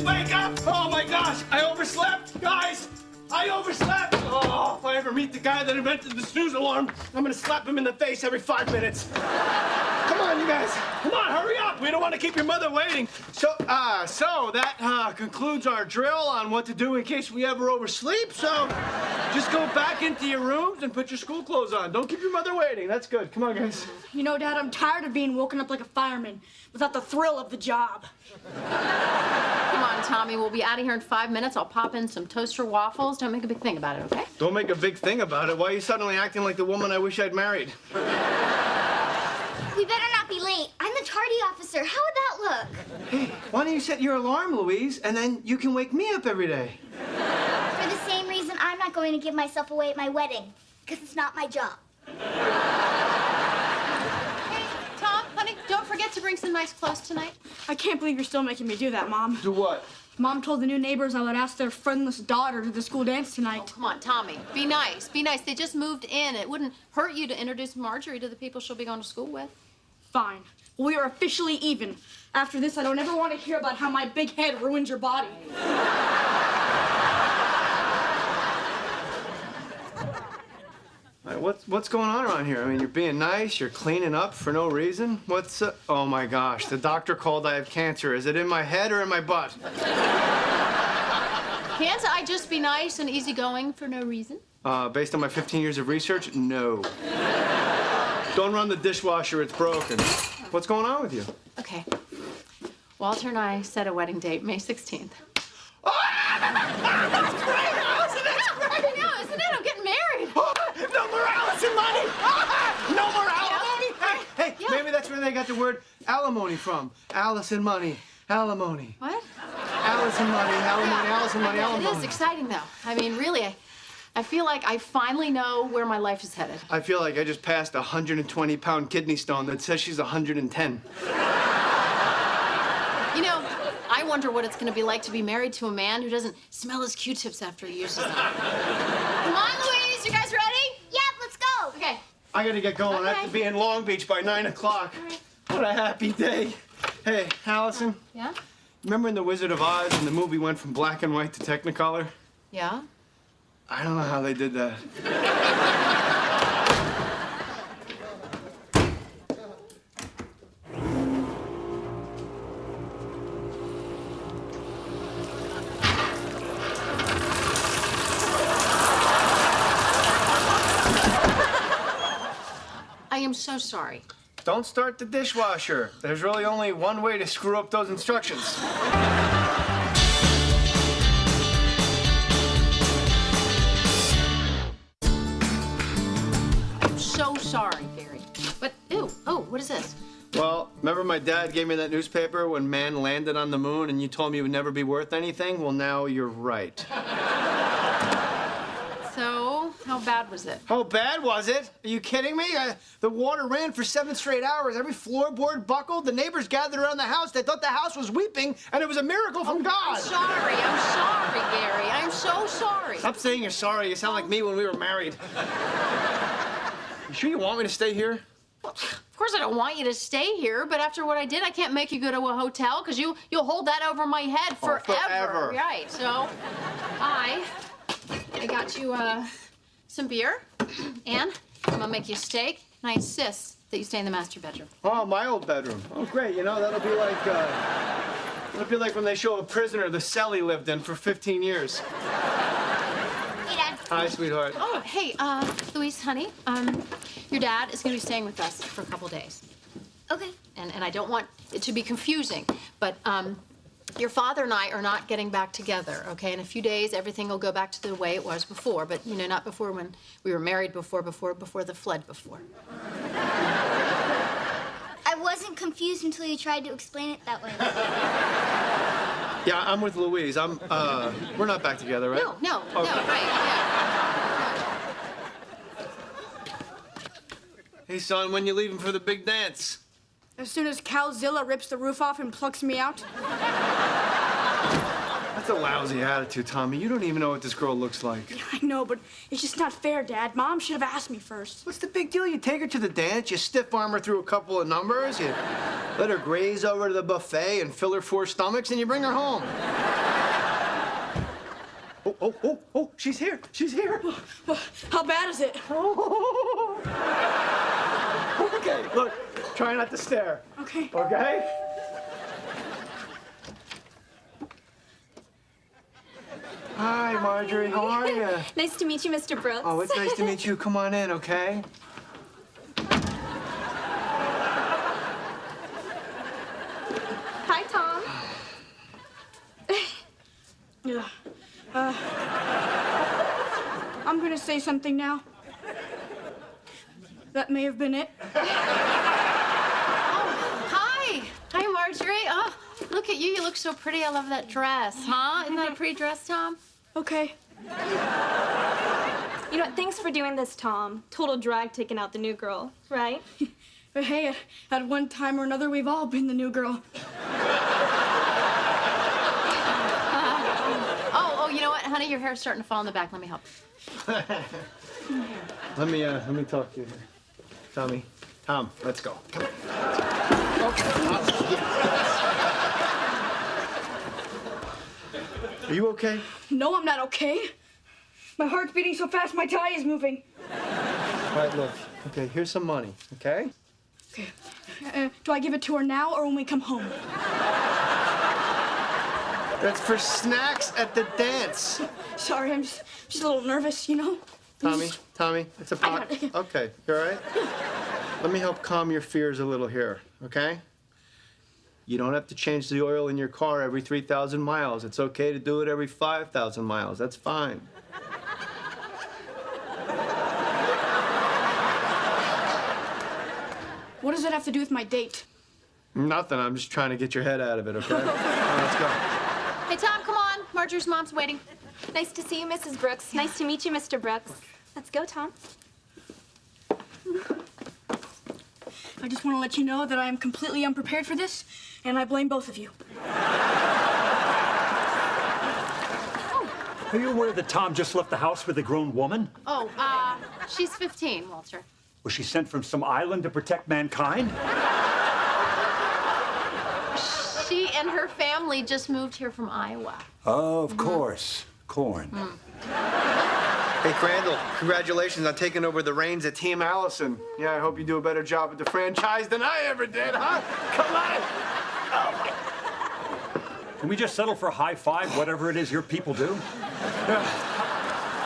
wake up! Oh my gosh, I overslept, guys! I overslept! Oh, if I ever meet the guy that invented the snooze alarm, I'm gonna slap him in the face every 5 minutes. Come on, you guys. Come on, hurry up. We don't want to keep your mother waiting. So that concludes our drill on what to do in case we ever oversleep. So just go back into your rooms and put your school clothes on. Don't keep your mother waiting. That's good. Come on, guys. You know, Dad, I'm tired of being woken up like a fireman without the thrill of the job. Come on, Tommy. We'll be out of here in 5 minutes. I'll pop in some toaster waffles. Don't make a big thing about it, okay? Don't make a big thing about it. Why are you suddenly acting like the woman I wish I'd married? We better not be late. I'm the tardy officer. How would that look? Hey, why don't you set your alarm, Louise, and then you can wake me up every day? For the same reason I'm not going to give myself away at my wedding, because it's not my job. Hey, Tom, honey, don't forget to bring some nice clothes tonight. I can't believe you're still making me do that, Mom. Do what? Mom told the new neighbors I would ask their friendless daughter to the school dance tonight. Oh, come on, Tommy. Be nice. Be nice. They just moved in. It wouldn't hurt you to introduce Marjorie to the people she'll be going to school with. Fine. We are officially even. After this, I don't ever want to hear about how my big head ruins your body. What's going on around here? I mean, you're being nice, you're cleaning up for no reason. Oh my gosh, the doctor called I have cancer. Is it in my head or in my butt? Can't I just be nice and easygoing for no reason? Based on my 15 years of research, no. Don't run the dishwasher, it's broken. What's going on with you? Okay. Walter and I set a wedding date, May 16th. Oh, that's great, Allison, that's great! I know, isn't it? I'm getting married. Oh, no more Allison money! No more alimony! Hey, Yeah. maybe that's where they got the word alimony from. Allison money, alimony. What? Allison money, alimony, Allison money, It alimony. is exciting, though. I mean, really, I feel like I finally know where my life is headed. I feel like I just passed a 120-pound kidney stone that says she's 110. You know, I wonder what it's going to be like to be married to a man who doesn't smell his Q-tips after he uses them. Come on, Louise, you guys ready? Yep, let's go. Okay. I gotta get going. I have to be in Long Beach by 9 o'clock. Right. What a happy day. Hey, Allison, Yeah? remember in The Wizard of Oz when the movie went from black and white to Technicolor? Yeah? I don't know how they did that. I am so sorry. Don't start the dishwasher. There's really only one way to screw up those instructions. I'm so sorry, Gary. But, what is this? Well, remember my dad gave me that newspaper when man landed on the moon and you told me it would never be worth anything? Well, now you're right. So, how bad was it? How bad was it? Are you kidding me? The water ran for 7 straight hours. Every floorboard buckled. The neighbors gathered around the house. They thought the house was weeping, and it was a miracle from God. I'm sorry, Gary. I'm so sorry. Stop saying you're sorry. You sound like me when we were married. You sure you want me to stay here? Of course I don't want you to stay here, but after what I did, I can't make you go to a hotel because you'll hold that over my head forever. Forever. Right, so I got you some beer, and I'm gonna make you a steak, and I insist that you stay in the master bedroom. Oh, my old bedroom. Oh, great. You know, that'll be like when they show a prisoner the cell he lived in for 15 years. Hey, Dad. Hi, sweetheart. Oh, hey, Louise, honey, your dad is gonna be staying with us for a couple days. Okay. And I don't want it to be confusing, but your father and I are not getting back together, okay? In a few days, everything will go back to the way it was before, but, you know, not before when we were married before the flood before. I wasn't confused until you tried to explain it that way. Yeah, I'm with Louise. We're not back together, right? No, Okay. right, yeah. Hey, son, when you leaving for the big dance? As soon as Calzilla rips the roof off and plucks me out. That's a lousy attitude, Tommy. You don't even know what this girl looks like. I know, but it's just not fair, Dad. Mom should have asked me first. What's the big deal? You take her to the dance, you stiff-arm her through a couple of numbers, you let her graze over to the buffet and fill her 4 stomachs, and you bring her home. Oh, she's here. She's here. Well, how bad is it? Okay, look, try not to stare. Okay. Okay? Hi, Marjorie. How are you? Nice to meet you, Mr. Brooks. Oh, it's nice to meet you. Come on in, okay? Hi, Tom. Yeah. I'm gonna say something now. That may have been it. Hi. Hi, Marjorie. Oh, look at you. You look so pretty. I love that dress, huh? Isn't that a pretty dress, Tom? Okay. You know what? Thanks for doing this, Tom. Total drag taking out the new girl, right? But hey, at one time or another, we've all been the new girl. Oh, you know what, honey? Your hair's starting to fall in the back. Let me help. Let me talk to you here. Tom, let's go. Come on. Are you okay? No, I'm not okay. My heart's beating so fast, my tie is moving. All right, look. Okay, here's some money, okay? Okay. Do I give it to her now or when we come home? That's for snacks at the dance. Sorry, I'm just a little nervous, you know? Tommy, it's a pot. Okay, you all right? Let me help calm your fears a little here, okay? You don't have to change the oil in your car every 3,000 miles. It's okay to do it every 5,000 miles. That's fine. What does that have to do with my date? Nothing. I'm just trying to get your head out of it, okay? All right, let's go. Hey, Tom, come on. Marjorie's mom's waiting. Nice to see you, Mrs. Brooks. Nice to meet you, Mr. Brooks. Let's go, Tom. I just want to let you know that I am completely unprepared for this, and I blame both of you. Are you aware that Tom just left the house with a grown woman? Oh, she's 15, Walter. Was she sent from some island to protect mankind? She and her family just moved here from Iowa. Oh, of course. Corn. Hey, Crandall, congratulations on taking over the reins at Team Allison. Yeah, I hope you do a better job with the franchise than I ever did, huh? Come on! Can we just settle for a high five, whatever it is your people do?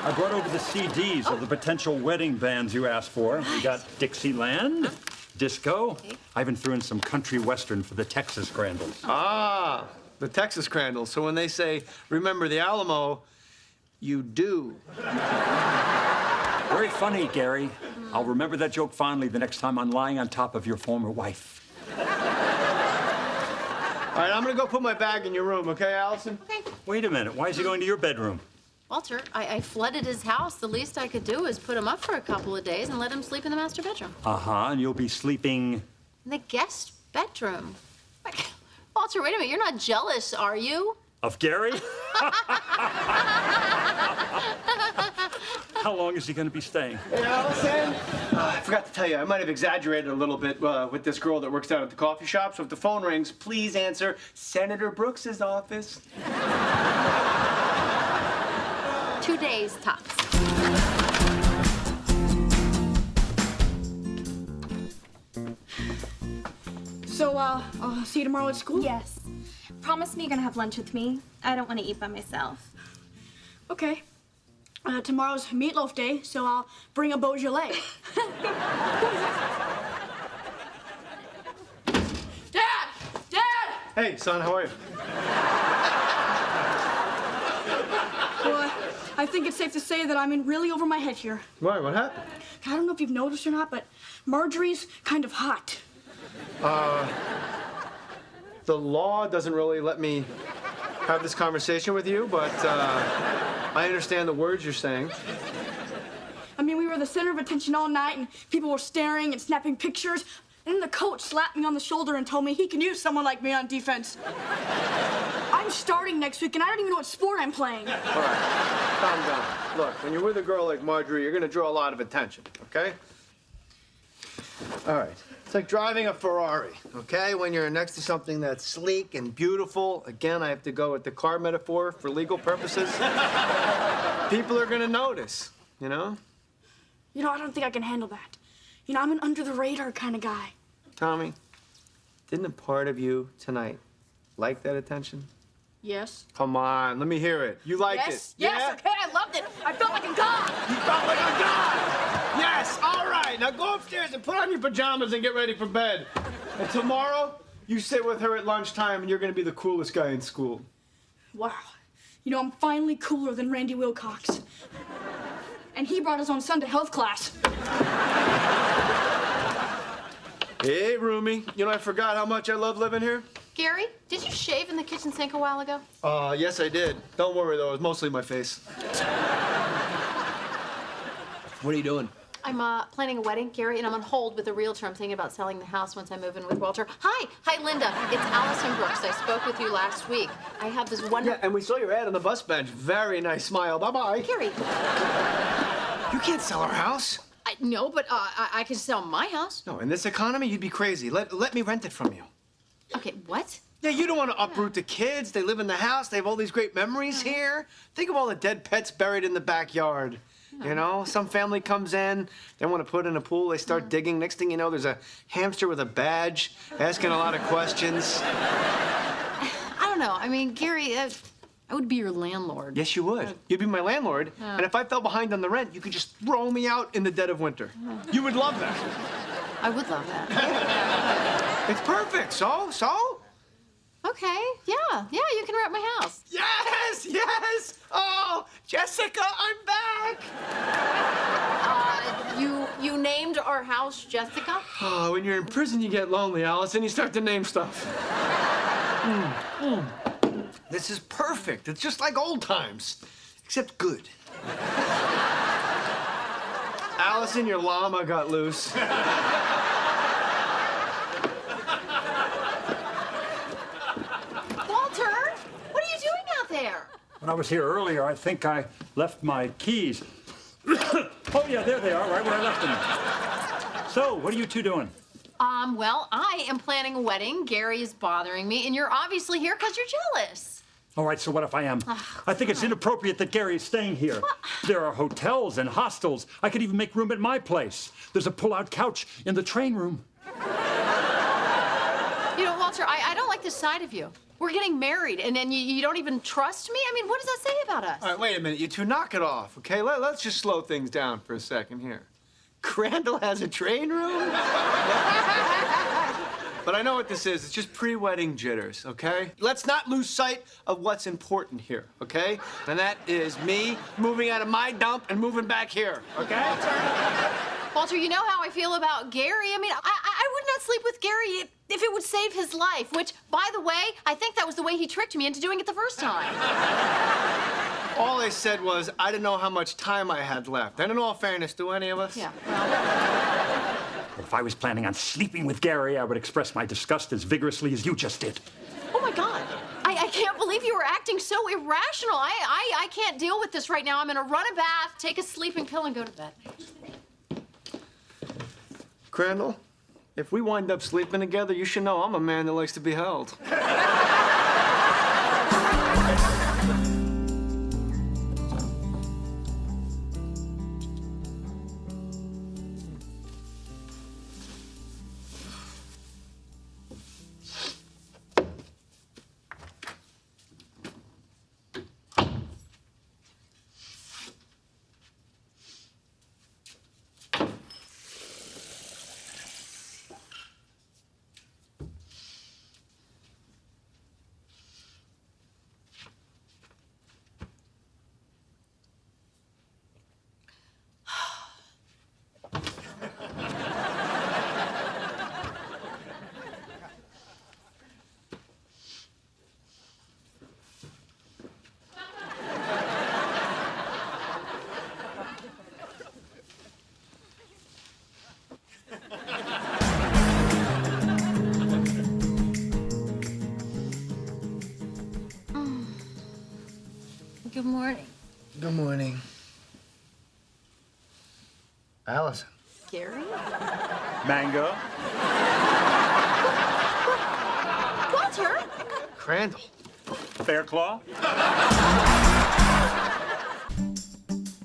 I brought over the CDs of the potential wedding bands you asked for. We got Dixieland, disco. I even threw in some country western for the Texas Crandalls. Ah, the Texas Crandalls. So when they say, remember the Alamo, you do. Very funny, Gary. I'll remember that joke fondly the next time I'm lying on top of your former wife. All right, I'm gonna go put my bag in your room, okay, Allison? Okay. Wait a minute. Why is he going to your bedroom? Walter, I flooded his house. The least I could do is put him up for a couple of days and let him sleep in the master bedroom. Uh-huh, and you'll be sleeping... In the guest bedroom. Walter, wait a minute. You're not jealous, are you? Of Gary? How long is he going to be staying? Hey, Allison. I forgot to tell you, I might have exaggerated a little bit with this girl that works down at the coffee shop. So if the phone rings, please answer Senator Brooks's office. 2 days tops. So, I'll see you tomorrow at school? Yes. Promise me you're gonna have lunch with me. I don't want to eat by myself. Okay. Tomorrow's meatloaf day, so I'll bring a Beaujolais. Dad! Dad! Hey, son, how are you? Well, I think it's safe to say that I'm in really over my head here. Why? What happened? I don't know if you've noticed or not, but Marjorie's kind of hot. The law doesn't really let me have this conversation with you, but I understand the words you're saying. I mean, we were the center of attention all night, and people were staring and snapping pictures. And then the coach slapped me on the shoulder and told me he can use someone like me on defense. I'm starting next week, and I don't even know what sport I'm playing. All right, calm down. Look, when you're with a girl like Marjorie, you're gonna draw a lot of attention, okay? All right. It's like driving a Ferrari, okay? When you're next to something that's sleek and beautiful, again, I have to go with the car metaphor for legal purposes. People are gonna notice, you know? You know, I don't think I can handle that. You know, I'm an under-the-radar kind of guy. Tommy, didn't a part of you tonight like that attention? Yes. Come on, let me hear it. You liked Yes, it. yes, Yeah? okay, I loved it. I felt like a god. You felt like a god! Yes, all right. Now go upstairs and put on your pajamas and get ready for bed. And tomorrow, you sit with her at lunchtime and you're gonna be the coolest guy in school. Wow. You know, I'm finally cooler than Randy Wilcox. And he brought his own son to health class. Hey, roomie. You know, I forgot how much I love living here. Gary, did you shave in the kitchen sink a while ago? Yes, I did. Don't worry, though. It was mostly my face. What are you doing? I'm planning a wedding, Gary, and I'm on hold with a realtor. I'm thinking about selling the house once I move in with Walter. Hi, Linda. It's Allison Brooks. I spoke with you last week. I have this wonderful... Yeah, and we saw your ad on the bus bench. Very nice smile. Bye-bye. Gary, You can't sell our house. no, but I can sell my house. No, in this economy, you'd be crazy. Let me rent it from you. Okay, what? Yeah, you don't want to uproot the kids. They live in the house. They have all these great memories here. Think of all the dead pets buried in the backyard. You know, some family comes in, they want to put in a pool, they start digging. Next thing you know, there's a hamster with a badge asking a lot of questions. I don't know. I mean, Gary, I would be your landlord. Yes, you would. You'd be my landlord. And if I fell behind on the rent, you could just throw me out in the dead of winter. You would love that. I would love that. It's perfect. So? Okay, yeah, you can rent my house. Yes! Oh, Jessica, I'm back! You named our house Jessica? Oh, when you're in prison, you get lonely, Alice, and you start to name stuff. This is perfect. It's just like old times, except good. Allison, your llama got loose. Walter, what are you doing out there? When I was here earlier, I think I left my keys. Oh, yeah, there they are, right where I left them. So, what are you two doing? Well, I am planning a wedding. Gary is bothering me, and you're obviously here because you're jealous. All right, so what if I am? I think it's inappropriate that Gary is staying here. There are hotels and hostels. I could even make room at my place. There's a pull-out couch in the train room. You know, Walter, I don't like this side of you. We're getting married, and then you don't even trust me? I mean, what does that say about us? All right, wait a minute. You two knock it off, okay? Let's just slow things down for a second here. Crandall has a train room? But I know what this is. It's just pre-wedding jitters, okay? Let's not lose sight of what's important here, okay? And that is me moving out of my dump and moving back here, okay? Walter, you know how I feel about Gary. I mean, I would not sleep with Gary if it would save his life, which, by the way, I think that was the way he tricked me into doing it the first time. All I said was I didn't know how much time I had left. And in all fairness, do any of us? Yeah, well... If I was planning on sleeping with Gary, I would express my disgust as vigorously as you just did. Oh, my God. I can't believe you were acting so irrational. I can't deal with this right now. I'm gonna run a bath, take a sleeping pill, and go to bed. Crandall, if we wind up sleeping together, you should know I'm a man that likes to be held. Good morning. Good morning. Allison. Gary? Mango? Crandall. Bear Claw?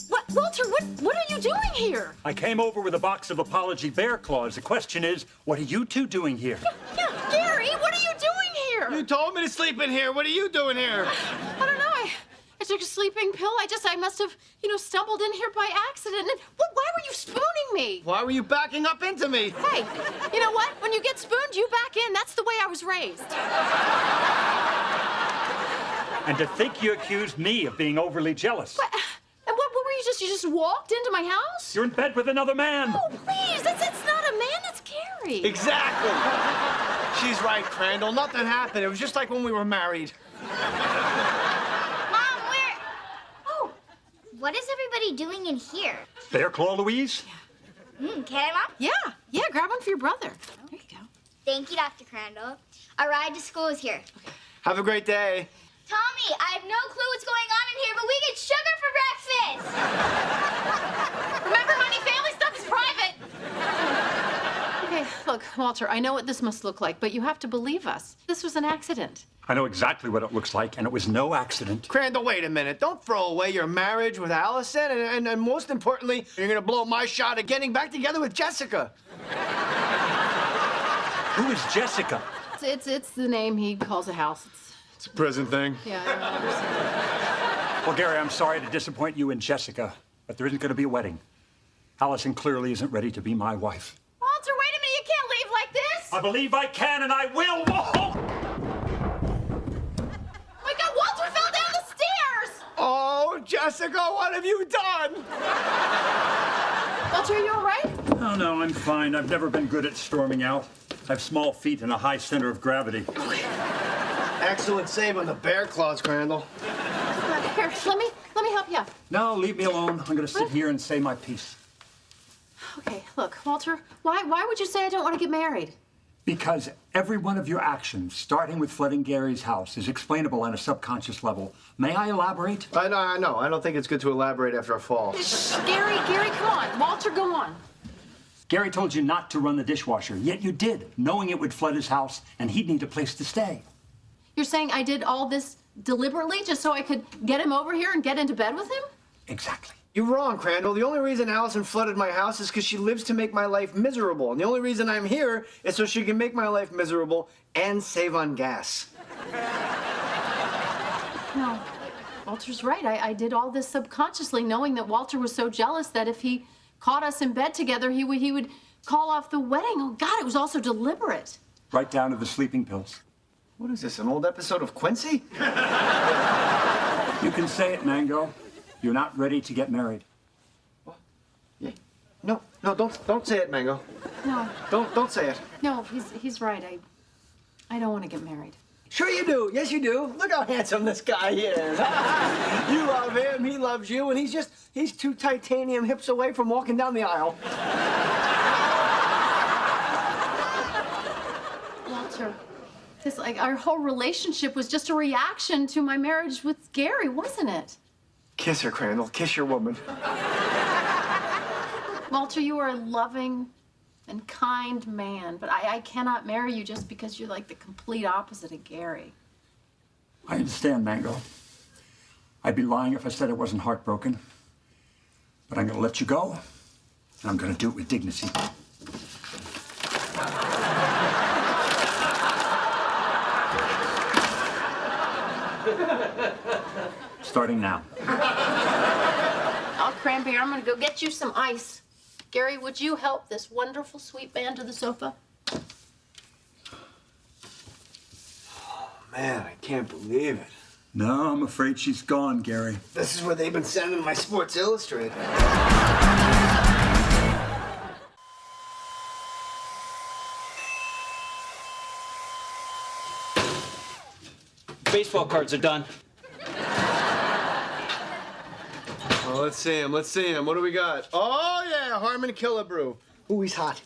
What, Walter, what are you doing here? I came over with a box of apology bear claws. The question is, what are you two doing here? Yeah, Gary, what are you doing here? You told me to sleep in here. What are you doing here? I don't know. I took a sleeping pill. I must have, stumbled in here by accident. And why were you spooning me? Why were you backing up into me? Hey, you know what? When you get spooned, you back in. That's the way I was raised. And to think you accused me of being overly jealous. And what were you just walked into my house? You're in bed with another man. Oh, please, that's not a man, that's Gary. Exactly. She's right, Crandall. Nothing happened. It was just like when we were married. Mom, where? Oh, what is everybody doing in here? Bear Claw, Louise? Can I, Mom? Yeah, grab one for your brother. There you go. Thank you, Dr. Crandall. Our ride to school is here. Have a great day. Tommy, I have no clue what's going on in here, but we get sugar for breakfast. Remember, honey, family stuff is private. Okay, look, Walter, I know what this must look like, but you have to believe us. This was an accident. I know exactly what it looks like, and it was no accident. Crandall, wait a minute. Don't throw away your marriage with Allison, and most importantly, you're gonna blow my shot at getting back together with Jessica. Who is Jessica? It's the name he calls a house. It's a prison thing. Yeah, I don't understand. Well, Gary, I'm sorry to disappoint you and Jessica, but there isn't going to be a wedding. Allison clearly isn't ready to be my wife. Walter, wait a minute, you can't leave like this. I believe I can, and I will. Whoa! My God, Walter fell down the stairs. Oh, Jessica, what have you done? Walter, are you all right? Oh, no, I'm fine. I've never been good at storming out. I have small feet and a high center of gravity. Excellent save on the bear claws, Crandall. Here, let me help you. No, leave me alone. I'm going to sit here and say my piece. Okay, look, Walter, why would you say I don't want to get married? Because every one of your actions, starting with flooding Gary's house, is explainable on a subconscious level. May I elaborate? I know. I don't think it's good to elaborate after a fall. Gary, come on. Walter, go on. Gary told you not to run the dishwasher, yet you did, knowing it would flood his house and he'd need a place to stay. You're saying I did all this deliberately just so I could get him over here and get into bed with him? Exactly. You're wrong, Crandall. The only reason Allison flooded my house is because she lives to make my life miserable. And the only reason I'm here is so she can make my life miserable and save on gas. No, Walter's right. I did all this subconsciously, knowing that Walter was so jealous that if he caught us in bed together, he would call off the wedding. Oh, God, it was also deliberate. Right down to the sleeping pills. What is this, an old episode of Quincy? You can say it, Mango. You're not ready to get married. What? Yeah. No, don't say it, Mango. No, Don't say it. no, he's right. I don't want to get married. Sure you do. Yes, you do. Look how handsome this guy is. You love him, he loves you, and he's 2 titanium hips away from walking down the aisle. Walter, our whole relationship was just a reaction to my marriage with Gary, wasn't it? Kiss her, Crandall. Kiss your woman. Walter, you are a loving and kind man, but I cannot marry you just because you're like the complete opposite of Gary. I understand, Mango. I'd be lying if I said I wasn't heartbroken. But I'm going to let you go, and I'm going to do it with dignity. Starting now. Oh, Cranberry, I'm gonna go get you some ice. Gary, would you help this wonderful, sweet man to the sofa? Man, I can't believe it. No, I'm afraid she's gone, Gary. This is where they've been sending my Sports Illustrated. Baseball cards are done. Well, let's see him. What do we got? Oh, yeah, Harmon Killebrew. Ooh, he's hot.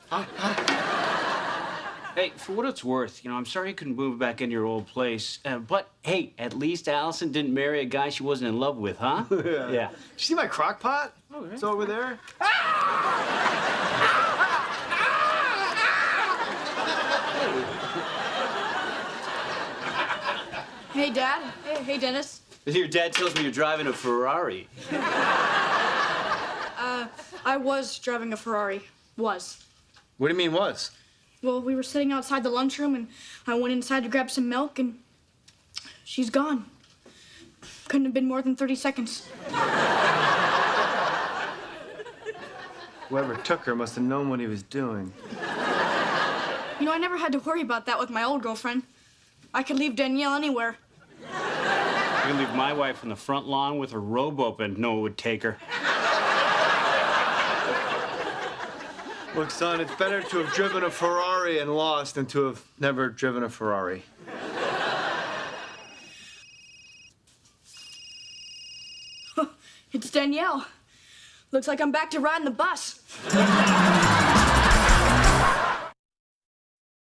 Hey, for what it's worth, I'm sorry you couldn't move back into your old place. But, hey, at least Allison didn't marry a guy she wasn't in love with, huh? Yeah. Yeah. You see my crock pot? Oh, yeah. It's over there. Hey, Dad. Hey, Dennis. Your dad tells me you're driving a Ferrari. I was driving a Ferrari. Was. What do you mean was? Well, we were sitting outside the lunchroom, and I went inside to grab some milk, and she's gone. Couldn't have been more than 30 seconds. Whoever took her must have known what he was doing. You know, I never had to worry about that with my old girlfriend. I could leave Danielle anywhere. I could leave my wife on the front lawn with her robe open. No one would take her. Look, son, it's better to have driven a Ferrari and lost than to have never driven a Ferrari. It's Danielle. Looks like I'm back to riding the bus.